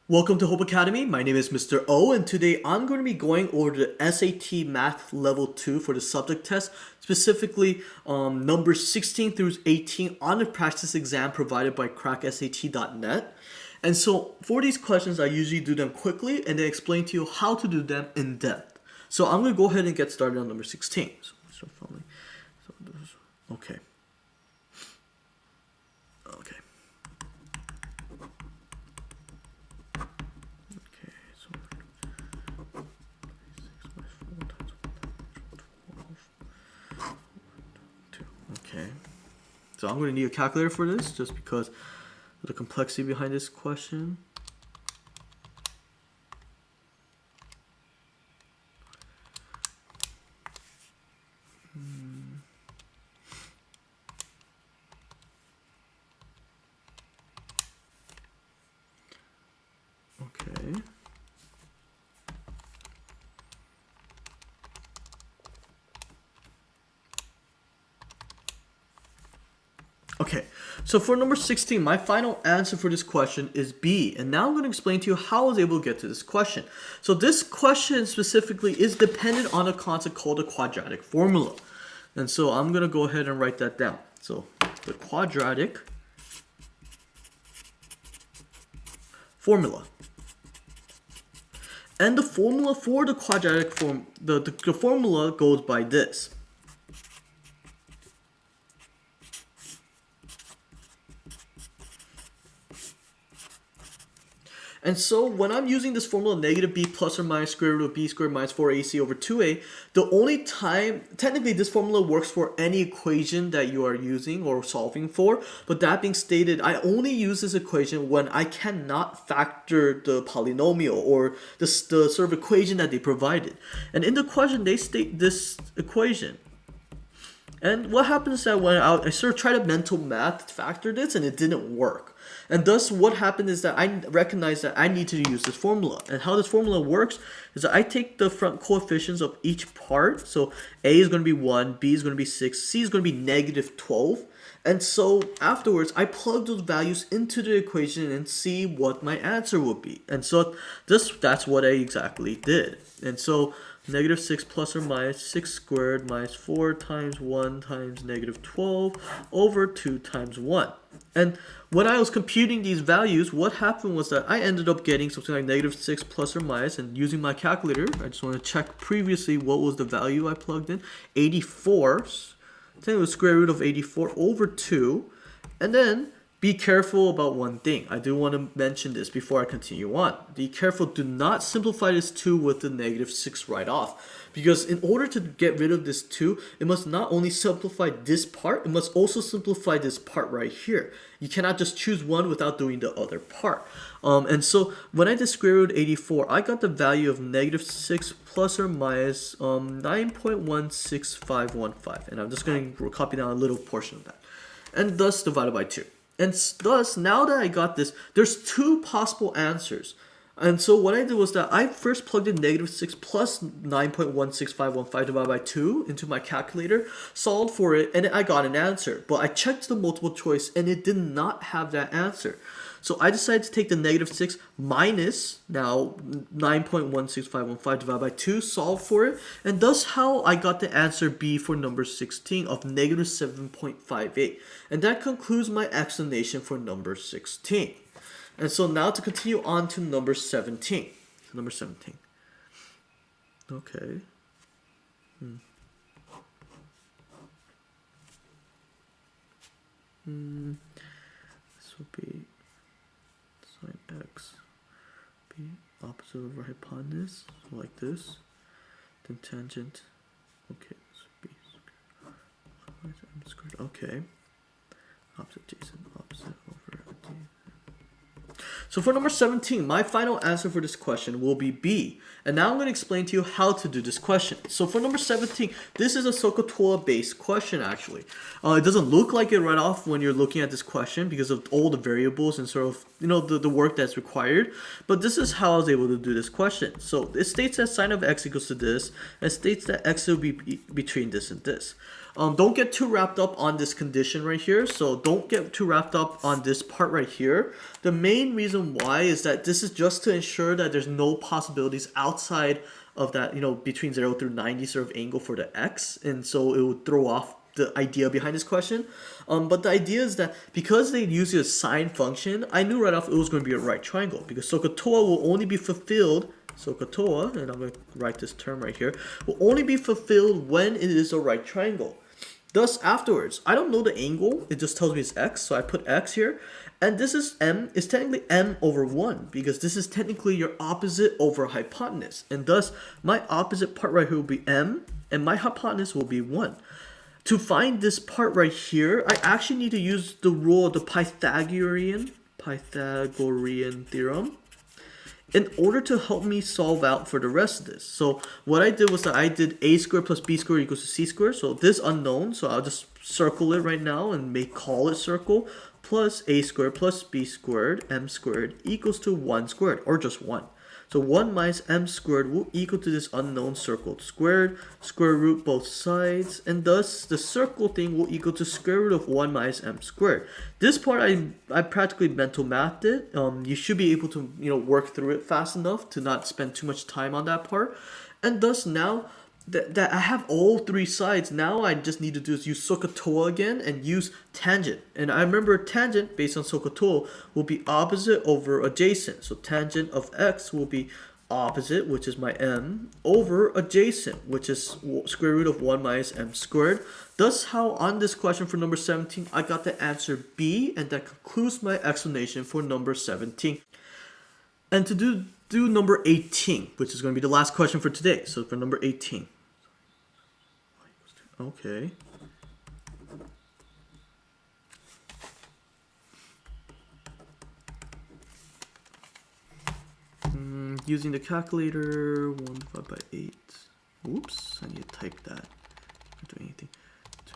Welcome to Hope Academy. My name is Mr. O, and today I'm going to be going over the SAT Math Level 2 for the subject test, specifically numbers 16 through 18 on the practice exam provided by CrackSAT.net. And so for these questions, I usually do them quickly and then explain to you how to do them in depth. So I'm going to go ahead and get started on number 16. Okay. Okay. Okay, so I'm going to need a calculator for this just because of the complexity behind this question. Okay. Okay, so for number 16, my final answer for this question is B. And now I'm going to explain to you how I was able to get to this question. So this question specifically is dependent on a concept called the quadratic formula. And so I'm going to go ahead and write that down. So the quadratic formula. And the formula for the quadratic form, the formula goes by this. And so when I'm using this formula, negative b plus or minus square root of b squared minus 4ac over 2a, the only time, technically this formula works for any equation that you are using or solving for, but that being stated, I only use this equation when I cannot factor the polynomial or the sort of equation that they provided. And in the question, they state this equation. And what happens is that when I sort of tried to mental math factor this and it didn't work. And thus what happened is that I recognize that I need to use this formula. And how this formula works is that I take the front coefficients of each part. So A is going to be 1, B is going to be 6, C is going to be negative 12. And so afterwards, I plug those values into the equation and see what my answer will be. And so that's what I exactly did. And so negative 6 plus or minus 6 squared minus 4 times 1 times negative 12 over 2 times 1. And when I was computing these values, what happened was that I ended up getting something like negative 6 plus or minus, and using my calculator, I just want to check previously what was the value I plugged in. 84, I think it was square root of 84 over 2, and then be careful about one thing. I do want to mention this before I continue on. Be careful, do not simplify this 2 with the negative 6 right off. Because in order to get rid of this 2, it must not only simplify this part, it must also simplify this part right here. You cannot just choose one without doing the other part. And so when I did square root 84, I got the value of negative 6 plus or minus 9.16515. And I'm just going to copy down a little portion of that. And thus divided by 2. And thus, now that I got this, there's two possible answers. And so what I did was that I first plugged in negative 6 plus 9.16515 divided by 2 into my calculator, solved for it, and I got an answer. But I checked the multiple choice, and it did not have that answer. So I decided to take the negative 6 minus now 9.16515 divided by 2, solve for it, and thus how I got the answer B for number 16 of negative 7.58. And that concludes my explanation for number 16. And so now to continue on to number 17. Number 17. Okay. This will be sine x be opposite of our hypotenuse, so like this. Then tangent. Okay, this would be m squared. Okay. Opposite adjacent, opposite over d. So for number 17, my final answer for this question will be B. And now I'm going to explain to you how to do this question. So for number 17, this is a SOHCAHTOA based question actually. It doesn't look like it right off when you're looking at this question because of all the variables and sort of, the work that's required. But this is how I was able to do this question. So it states that sine of x equals to this, and it states that x will be between this and this. Don't get too wrapped up on this condition right here. So don't get too wrapped up on this part right here. The main reason why is that this is just to ensure that there's no possibilities outside of that, between 0 through 90 sort of angle for the x. And so it would throw off the idea behind this question. But the idea is that because they use a sine function, I knew right off it was going to be a right triangle, because SOHCAHTOA will only be fulfilled, SOHCAHTOA, and I'm going to write this term right here, will only be fulfilled when it is a right triangle. Thus, afterwards, I don't know the angle, it just tells me it's x, so I put x here. And this is m, is technically m over 1, because this is technically your opposite over hypotenuse. And thus, my opposite part right here will be m, and my hypotenuse will be 1. To find this part right here, I actually need to use the rule of the Pythagorean theorem in order to help me solve out for the rest of this. So what I did was that I did a squared plus b squared equals to c squared. So this unknown, so I'll just circle it right now and call it circle, plus a squared plus b squared m squared equals to 1 squared, or just 1. So 1 minus m squared will equal to this unknown circle squared, square root both sides, and thus the circle thing will equal to square root of 1 minus m squared. This part I practically mental mathed it. You should be able to work through it fast enough to not spend too much time on that part. And thus now that I have all three sides, now I just need to do is use SOHCAHTOA again and use tangent. And I remember tangent based on SOHCAHTOA will be opposite over adjacent. So tangent of x will be opposite, which is my m, over adjacent, which is square root of 1 minus m squared. Thus how on this question for number 17, I got the answer B, and that concludes my explanation for number 17. And to do number 18, which is going to be the last question for today. So for number 18. Okay. Using the calculator, 1 divided by 8. Oops, I need to type that. Not do anything.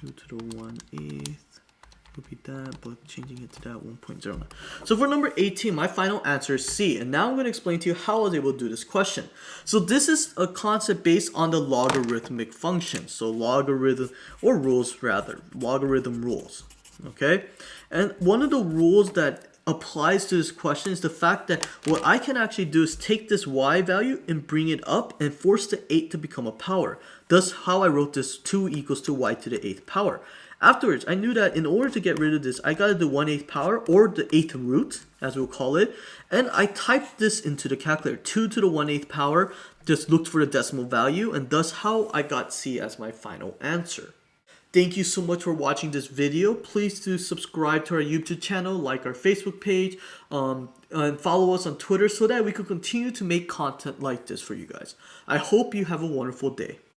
2 to the 1/8 would be that, but changing it to that 1.09. So for number 18, my final answer is C. And now I'm going to explain to you how I was able to do this question. So this is a concept based on the logarithmic function. So logarithm, or rules rather, logarithm rules. Okay? And one of the rules that applies to this question is the fact that what I can actually do is take this y value and bring it up and force the 8 to become a power. Thus how I wrote this 2 equals to y to the 8th power. Afterwards, I knew that in order to get rid of this, I gotta do 1/8 power, or the 8th root, as we'll call it. And I typed this into the calculator, 2 to the 1/8 power, just looked for the decimal value, and thus how I got C as my final answer. Thank you so much for watching this video. Please do subscribe to our YouTube channel, like our Facebook page, and follow us on Twitter so that we can continue to make content like this for you guys. I hope you have a wonderful day.